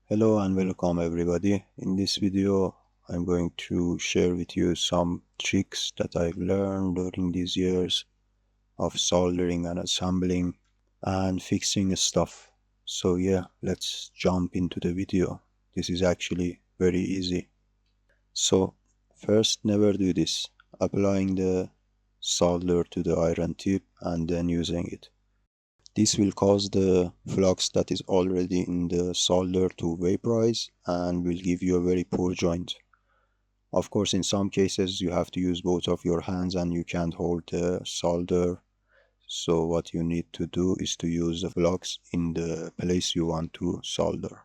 Hello and welcome everybody. In this video, I'm going to share with you some tricks that I've learned during these years of soldering and assembling and fixing stuff. So yeah, let's jump into the video. This is actually very easy. So first, never do this, applying the solder to the iron tip and then using it. This will cause the flux that is already in the solder to vaporize and will give you a very poor joint. Of course, in some cases you have to use both of your hands and you can't hold the solder. So what you need to do is to use the flux in the place you want to solder.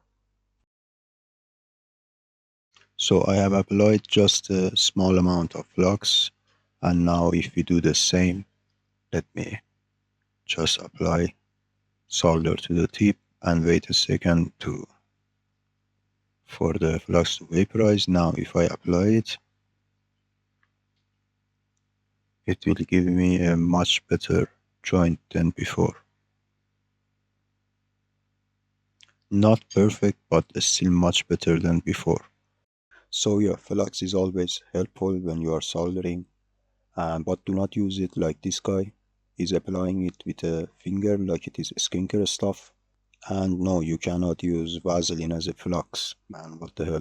So I have applied just a small amount of flux, and now if we do the same, let me just apply solder to the tip and wait a second for the flux to vaporize. Now if I apply it, it will give me a much better joint than before. Not perfect, but still much better than before. So yeah, flux is always helpful when you are soldering, but do not use it like this guy is applying it with a finger like it is skincare stuff. And no, you cannot use Vaseline as a flux, man, what the hell.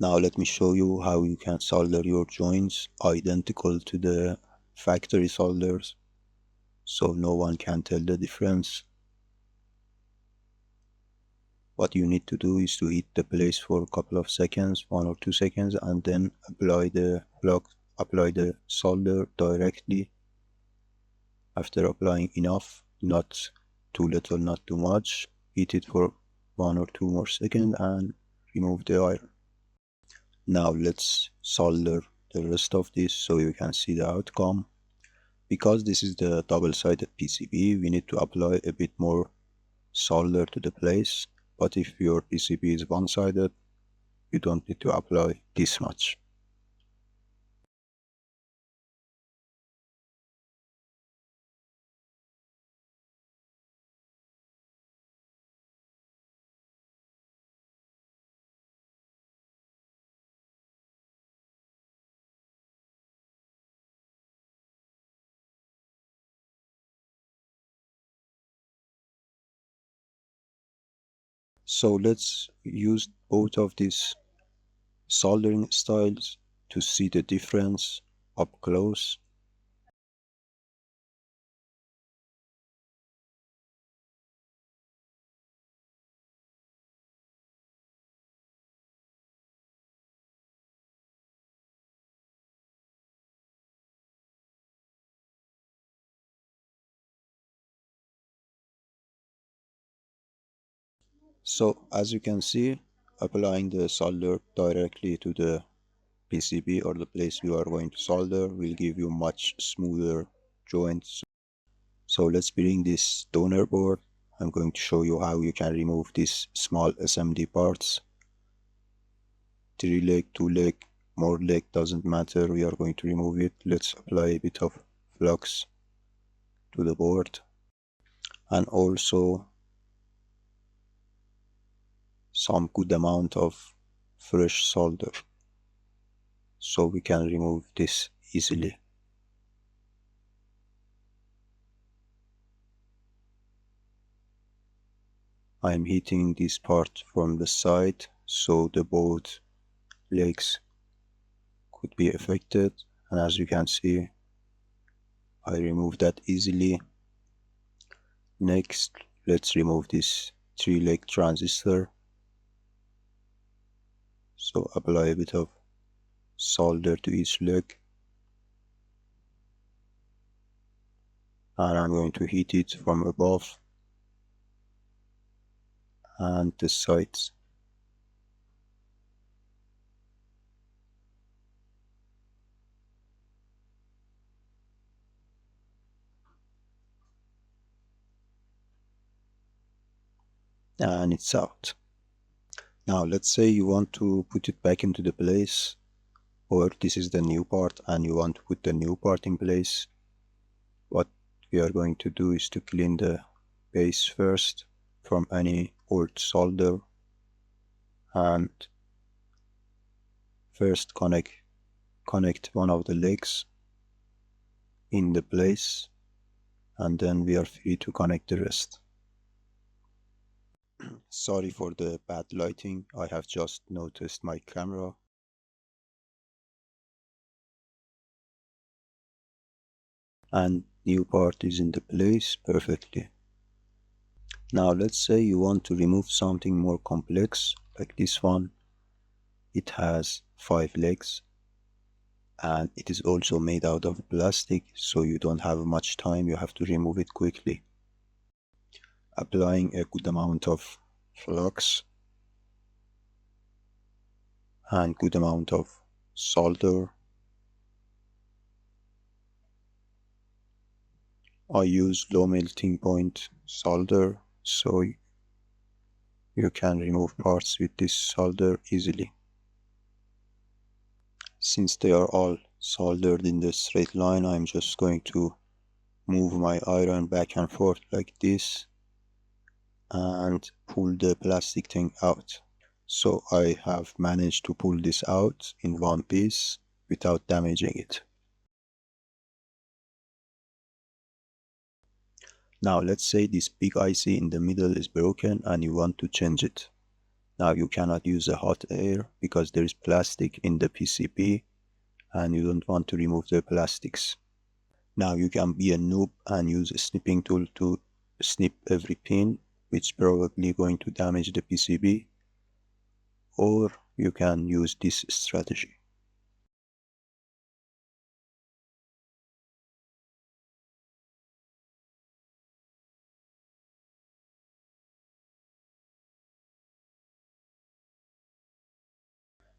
Now let me show you how you can solder your joints identical to the factory solders, so no one can tell the difference. What you need to do is to hit the place for a couple of seconds, 1 or 2 seconds, and then apply the solder directly. After applying enough, not too little, not too much, heat it for 1 or 2 more seconds and remove the iron. Now let's solder the rest of this so you can see the outcome. Because this is the double-sided PCB, we need to apply a bit more solder to the place, but if your PCB is one-sided, you don't need to apply this much. So let's use both of these soldering styles to see the difference up close. So as you can see, applying the solder directly to the PCB or the place you are going to solder will give you much smoother joints. So let's bring this donor board. I'm going to show you how you can remove these small SMD parts. 3 leg, 2 leg, more leg, doesn't matter. We are going to remove it. Let's apply a bit of flux to the board and also some good amount of fresh solder so we can remove this easily. I am heating this part from the side so the both legs could be affected, and as you can see, I removed that easily. Next, let's remove this 3-leg transistor. So apply a bit of solder to each leg, and I'm going to heat it from above and the sides. And it's out. Now let's say you want to put it back into the place, or this is the new part and you want to put the new part in place. What we are going to do is to clean the base first from any old solder and first connect one of the legs in the place, and then we are free to connect the rest. Sorry for the bad lighting, I have just noticed my camera. And new part is in the place perfectly. Now let's say you want to remove something more complex, like this one. It has 5 legs and it is also made out of plastic, so you don't have much time, you have to remove it quickly. Applying a good amount of flux and good amount of solder. I use low melting point solder, so you can remove parts with this solder easily. Since they are all soldered in the straight line, I'm just going to move my iron back and forth like this and pull the plastic thing out. So I have managed to pull this out in one piece without damaging it. Now let's say this big IC in the middle is broken and you want to change it. Now you cannot use a hot air because there is plastic in the PCB and you don't want to remove the plastics. Now you can be a noob and use a snipping tool to snip every pin, which is probably going to damage the PCB, or you can use this strategy.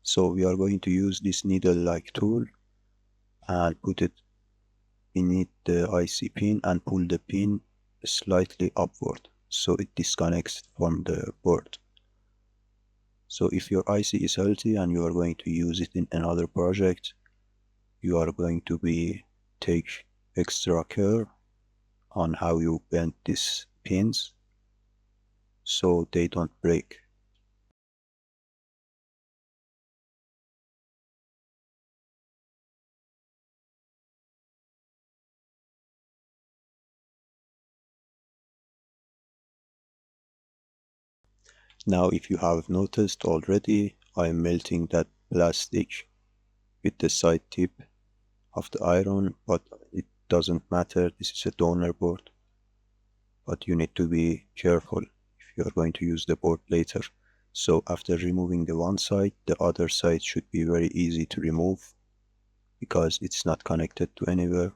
So we are going to use this needle-like tool and put it beneath the IC pin and pull the pin slightly upward so it disconnects from the board. So if your IC is healthy and you are going to use it in another project, you are going to take extra care on how you bend these pins so they don't break. Now if you have noticed already, I am melting that plastic with the side tip of the iron, but it doesn't matter, this is a donor board. But you need to be careful if you are going to use the board later. So after removing the one side, the other side should be very easy to remove because it's not connected to anywhere.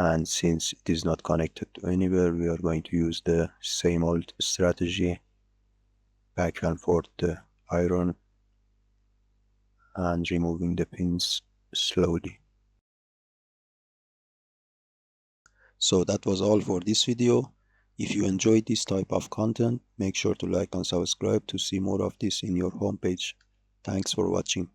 And since it is not connected to anywhere, we are going to use the same old strategy, back and forth the iron and removing the pins slowly. So that was all for this video. If you enjoyed this type of content, make sure to like and subscribe to see more of this in your homepage. Thanks for watching.